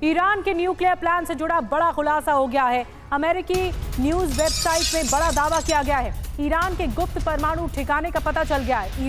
Iran के nuclear plant से जुड़ा बड़ा खुलासा हो गया है। अमेरिकी न्यूज वेबसाइट में बड़ा दावा किया गया है। ईरान के गुप्त परमाणु ठिकाने का पता चल गया है।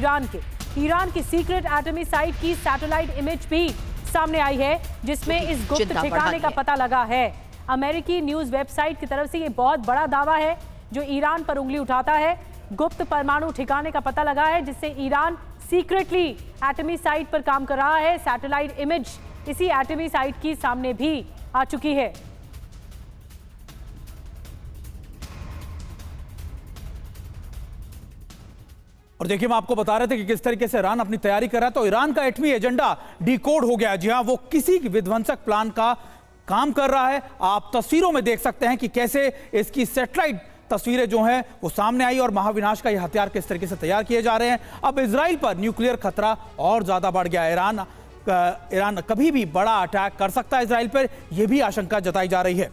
ईरान की सीक्रेट एटमी साइट की सैटेलाइट इमेज भी सामने आई है, जिसमें इस गुप्त ठिकाने का पता लगा है। अमेरिकी न्यूज वेबसाइट की तरफ से ये बहुत बड़ा दावा है जो ईरान पर उंगली उठाता है। गुप्त परमाणु ठिकाने का पता लगा है, जिससे ईरान सीक्रेटली एटमी साइट पर काम कर रहा है। सैटेलाइट इमेज इसी एटमी साइट की सामने भी आ चुकी है। और देखिए, हम आपको बता रहे थे कि किस तरीके से ईरान अपनी तैयारी कर रहा है। तो ईरान का एटमी एजेंडा डिकोड हो गया। जी हां, वो किसी विध्वंसक प्लान का काम कर रहा है। आप तस्वीरों में देख सकते हैं कि कैसे इसकी सैटेलाइट तस्वीरें जो हैं वो सामने आई और महाविनाश का ये हथियार किस तरीके से तैयार किए जा रहे हैं। अब इजराइल पर न्यूक्लियर खतरा और ज्यादा बढ़ गया है। ईरान कभी भी बड़ा अटैक कर सकता है इजराइल पर, यह भी आशंका जताई जा रही है।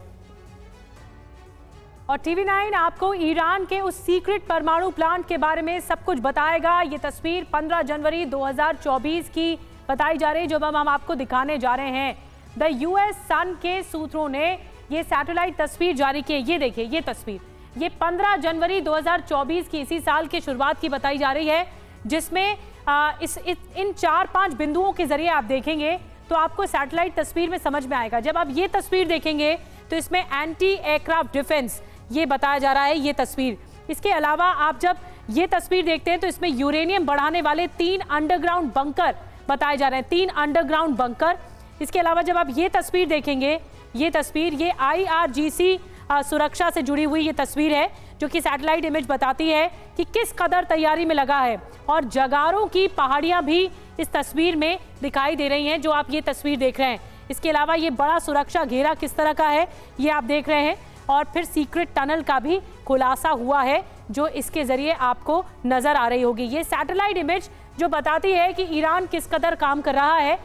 और TV9 आपको ईरान के उस सीक्रेट परमाणु प्लांट के बारे में सब कुछ बताएगा। ये तस्वीर 15 जनवरी 2024 की बताई जा रही है, जो हम आपको दिखाने जा रहे हैं। द US सन के सूत्रों ने ये सैटेलाइट तस्वीर जारी की है। ये देखिए, ये तस्वीर ये 15 जनवरी 2024 की इसी साल की शुरुआत की बताई जा रही है, जिसमें इन 4-5 बिंदुओं के जरिए आप देखेंगे तो आपको सैटेलाइट तस्वीर में समझ में आएगा। जब आप ये तस्वीर देखेंगे तो इसमें एंटी एयरक्राफ्ट डिफेंस ये बताया जा रहा है, ये तस्वीर। इसके अलावा आप जब ये तस्वीर देखते हैं तो इसमें यूरेनियम बढ़ाने वाले 3 अंडरग्राउंड बंकर बताए जा रहे हैं, 3 अंडरग्राउंड बंकर। इसके अलावा जब आप ये तस्वीर देखेंगे, ये तस्वीर ये IRGC सुरक्षा से जुड़ी हुई ये तस्वीर है, जो कि सैटेलाइट इमेज बताती है कि किस कदर तैयारी में लगा है। और जगारों की पहाड़ियां भी इस तस्वीर में दिखाई दे रही हैं, जो आप ये तस्वीर देख रहे हैं। इसके अलावा ये बड़ा सुरक्षा घेरा किस तरह का है ये आप देख रहे हैं। और फिर सीक्रेट टनल का भी खुलासा हुआ है, जो इसके जरिए आपको नजर आ रही होगी। ये सैटेलाइट इमेज जो बताती है कि ईरान किस कदर काम कर रहा है।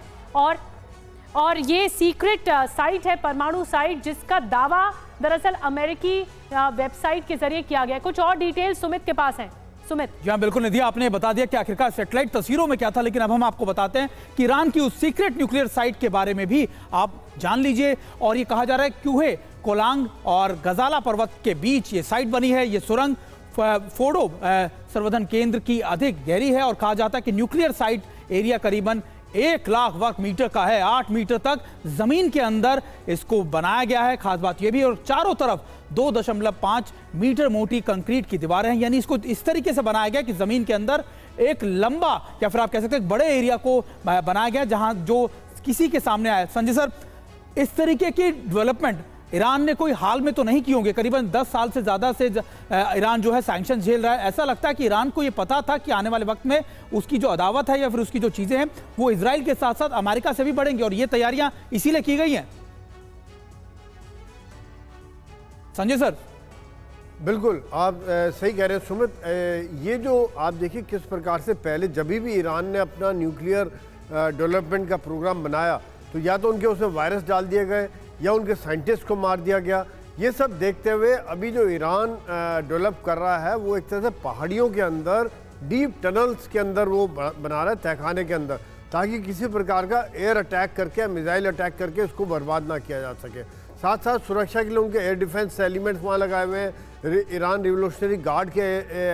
और ये सीक्रेट साइट है, परमाणु साइट, जिसका दावा दरअसल अमेरिकी वेबसाइट के जरिए किया गया। कुछ और डिटेल सुमित के पास हैं। सुमित। जी हाँ, बिल्कुल निधि, आपने बता दिया कि आखिरकार सैटेलाइट तस्वीरों में क्या था, लेकिन अब हम आपको बताते हैं कि ईरान की उस सीक्रेट न्यूक्लियर साइट के बारे में भी आप जान लीजिए। और ये कहा जा रहा है क्यूहे कोलांग और गजाला पर्वत के बीच ये साइट बनी है। ये सुरंग फोडो संवर्धन केंद्र की अधिक गहरी है और कहा जाता है कि न्यूक्लियर साइट एरिया करीबन 1 लाख वर्ग मीटर का है। 8 मीटर तक जमीन के अंदर इसको बनाया गया है। खास बात यह भी, और चारों तरफ 2.5 मीटर मोटी कंक्रीट की दीवारें हैं। यानी इसको इस तरीके से बनाया गया कि जमीन के अंदर एक लंबा, या फिर आप कह सकते हैं बड़े एरिया को बनाया गया, जहां जो किसी के सामने आया। संजय सर, इस तरीके की डेवलपमेंट ईरान ने कोई हाल में तो नहीं की होंगे। करीबन 10 साल से ज्यादा से ईरान जो है सैंक्शन झेल रहा है। ऐसा लगता है कि ईरान को यह पता था कि आने वाले वक्त में उसकी जो अदावत है या फिर उसकी जो चीजें हैं वो इजराइल के साथ साथ अमेरिका से भी बढ़ेंगी, और ये तैयारियां इसीलिए की गई हैं। संजय सर। बिल्कुल आप सही कह रहे हैं सुमित। ये जो आप देखिए किस प्रकार से पहले जब भी ईरान ने अपना न्यूक्लियर डेवलपमेंट का प्रोग्राम बनाया, तो या तो उनके उसमें वायरस डाल दिए गए या उनके साइंटिस्ट को मार दिया गया। ये सब देखते हुए अभी जो ईरान डेवलप कर रहा है वो एक तरह से पहाड़ियों के अंदर, डीप टनल्स के अंदर वो बना रहा है, तहखाने के अंदर, ताकि किसी प्रकार का एयर अटैक करके, मिसाइल अटैक करके उसको बर्बाद ना किया जा सके। साथ साथ सुरक्षा के लिए उनके एयर डिफेंस एलिमेंट्स वहाँ लगाए हुए हैं, ईरान रिवोल्यूशनरी गार्ड के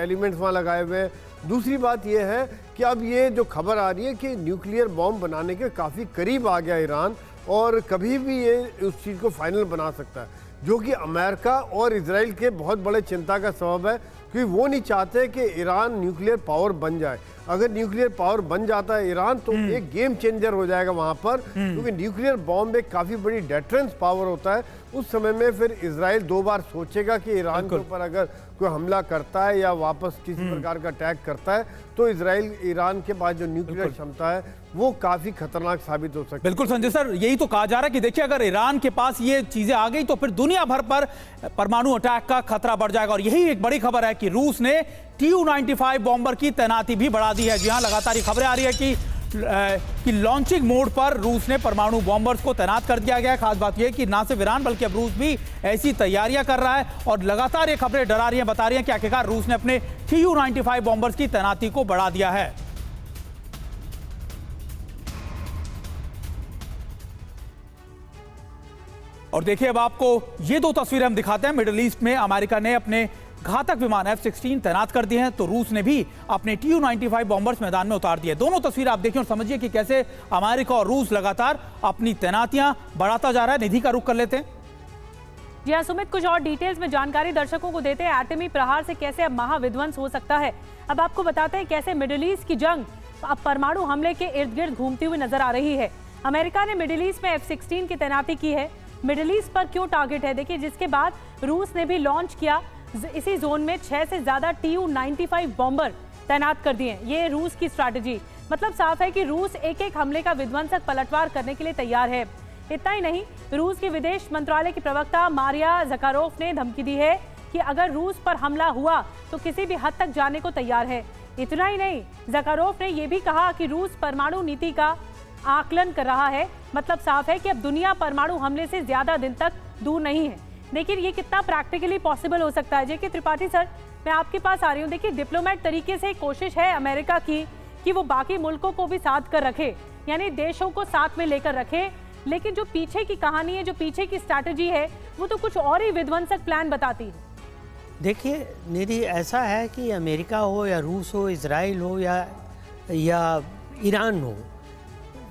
एलिमेंट्स वहाँ लगाए हुए हैं। दूसरी बात यह है कि अब ये जो खबर आ रही है कि न्यूक्लियर बॉम्ब बनाने के काफ़ी करीब आ गया ईरान, और कभी भी ये उस चीज़ को फाइनल बना सकता है, जो कि अमेरिका और इजराइल के बहुत बड़े चिंता का सबब है, क्योंकि वो नहीं चाहते कि ईरान न्यूक्लियर पावर बन जाए। अगर न्यूक्लियर पावर बन जाता है ईरान, तो एक गेम चेंजर हो जाएगा वहाँ पर, क्योंकि न्यूक्लियर बॉम्ब एक काफ़ी बड़ी डेटरेंस पावर होता है। उस समय में फिर इजराइल 2 बार सोचेगा कि ईरान के ऊपर अगर कोई हमला करता है या वापस किसी प्रकार का अटैक करता है, तो इजराइल ईरान के पास जो न्यूक्लियर क्षमता है वो काफ़ी खतरनाक साबित हो सकती है। बिल्कुल संजय सर, यही तो कहा जा रहा है कि देखिए, अगर ईरान के पास ये चीजें आ गई तो फिर दुनिया भर पर परमाणु अटैक का खतरा बढ़ जाएगा। और यही एक बड़ी खबर है कि रूस ने Tu-95 बॉम्बर की तैनाती भी बढ़ा दी है। जी हां, लगातार ये खबरें आ रही है कि लॉन्चिंग मोड पर रूस ने परमाणु बॉम्बर्स को तैनात कर दिया गया है। खास बात यह है कि ना सिर्फ ईरान बल्कि अब रूस भी ऐसी तैयारियां कर रहा है, और लगातार ये खबरें डरा रही हैं, बता रही हैं कि आखिरकार रूस ने अपने Tu-95 बॉम्बर्स की तैनाती को बढ़ा दिया है। और देखिए अब आपको ये दो तस्वीरें हम दिखाते हैं। मिडिल ईस्ट में अमेरिका ने अपने घातक विमान F-16 तैनात कर दिए हैं, तो रूस ने भी अपने Tu-95 बॉम्बर्स मैदान में उतार दिए। दोनों तस्वीरें आप देखिए और समझिए कि कैसे अमेरिका और रूस लगातार अपनी तैनातियां बढ़ाता जा रहा है। निधि का रुख कर लेते हैं। जी हाँ सुमित, कुछ और डिटेल्स में जानकारी दर्शकों को देते हैं। एटमी प्रहार से कैसे अब महाविध्वंस हो सकता है, अब आपको बताते हैं कैसे मिडिल ईस्ट की जंग अब परमाणु हमले के इर्द गिर्द घूमती हुई नजर आ रही है। अमेरिका ने मिडिल ईस्ट में F-16 की तैनाती की है। मिडिल ईस्ट पर क्यों टारगेट है, देखिए, जिसके बाद रूस ने भी लॉन्च किया। इसी जोन में 6 से ज्यादा Tu-95 बॉम्बर तैनात कर दिए। ये रूस की स्ट्रैटेजी, मतलब साफ है कि रूस एक एक हमले का विध्वंसक पलटवार करने के लिए तैयार है। इतना ही नहीं, रूस के विदेश मंत्रालय की प्रवक्ता मारिया ज़कारोव ने धमकी दी है कि अगर रूस पर हमला हुआ तो किसी भी हद तक जाने को तैयार है। इतना ही नहीं, ज़कारोव ने यह भी कहा कि रूस परमाणु नीति का आकलन कर रहा है। मतलब साफ है कि अब दुनिया परमाणु हमले से ज्यादा दिन तक दूर नहीं है। लेकिन ये कितना प्रैक्टिकली पॉसिबल हो सकता है? जेके त्रिपाठी सर, मैं आपके पास आ रही हूँ। देखिए, डिप्लोमेट तरीके से कोशिश है अमेरिका की कि वो बाकी मुल्कों को भी साथ कर रखे, यानी देशों को साथ में लेकर रखे। लेकिन जो पीछे की कहानी है, जो पीछे की स्ट्रैटेजी है, वो तो कुछ और ही विध्वंसक प्लान बताती है। देखिए निधि, ऐसा है कि अमेरिका हो या रूस हो, इजराइल हो या ईरान हो,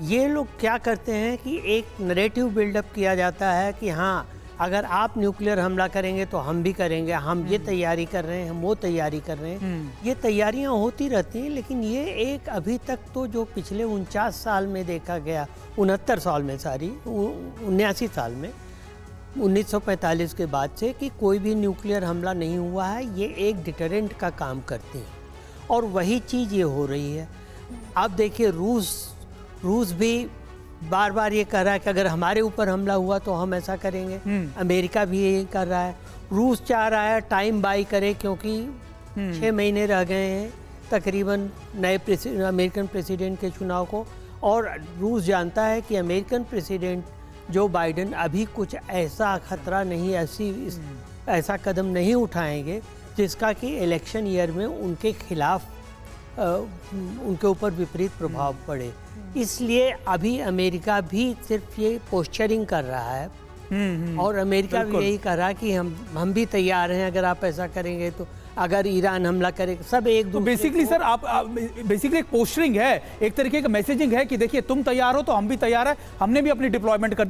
ये लोग क्या करते हैं कि एक नैरेटिव बिल्डअप किया जाता है कि हाँ, अगर आप न्यूक्लियर हमला करेंगे तो हम भी करेंगे, हम ये तैयारी कर रहे हैं, हम वो तैयारी कर रहे हैं। ये तैयारियां होती रहती हैं, लेकिन ये एक अभी तक तो जो पिछले 49 साल में देखा गया, 69 साल में 79 साल में 1945 के बाद से कि कोई भी न्यूक्लियर हमला नहीं हुआ है। ये एक डिटरेंट का काम करती हैं और वही चीज़ ये हो रही है। आप देखिए, रूस भी बार बार ये कह रहा है कि अगर हमारे ऊपर हमला हुआ तो हम ऐसा करेंगे। अमेरिका भी यही कर रहा है। रूस चाह रहा है टाइम बाई करे, क्योंकि 6 महीने रह गए हैं तकरीबन नए अमेरिकन प्रेसिडेंट के चुनाव को, और रूस जानता है कि अमेरिकन प्रेसिडेंट जो बाइडेन अभी कुछ ऐसा खतरा नहीं, ऐसा कदम नहीं उठाएंगे जिसका कि इलेक्शन ईयर में उनके खिलाफ उनके ऊपर विपरीत प्रभाव पड़े। इसलिए अभी अमेरिका भी सिर्फ ये पोस्चरिंग कर रहा है और अमेरिका भी यही कर रहा है कि हम भी तैयार हैं अगर आप ऐसा करेंगे तो। अगर ईरान हमला करे, सब एक दूसरे बेसिकली सर, आप बेसिकली एक पोस्टरिंग है, एक तरीके का मैसेजिंग है कि देखिए तुम तैयार हो तो हम भी तैयार है, हमने भी अपनी डिप्लॉयमेंट कर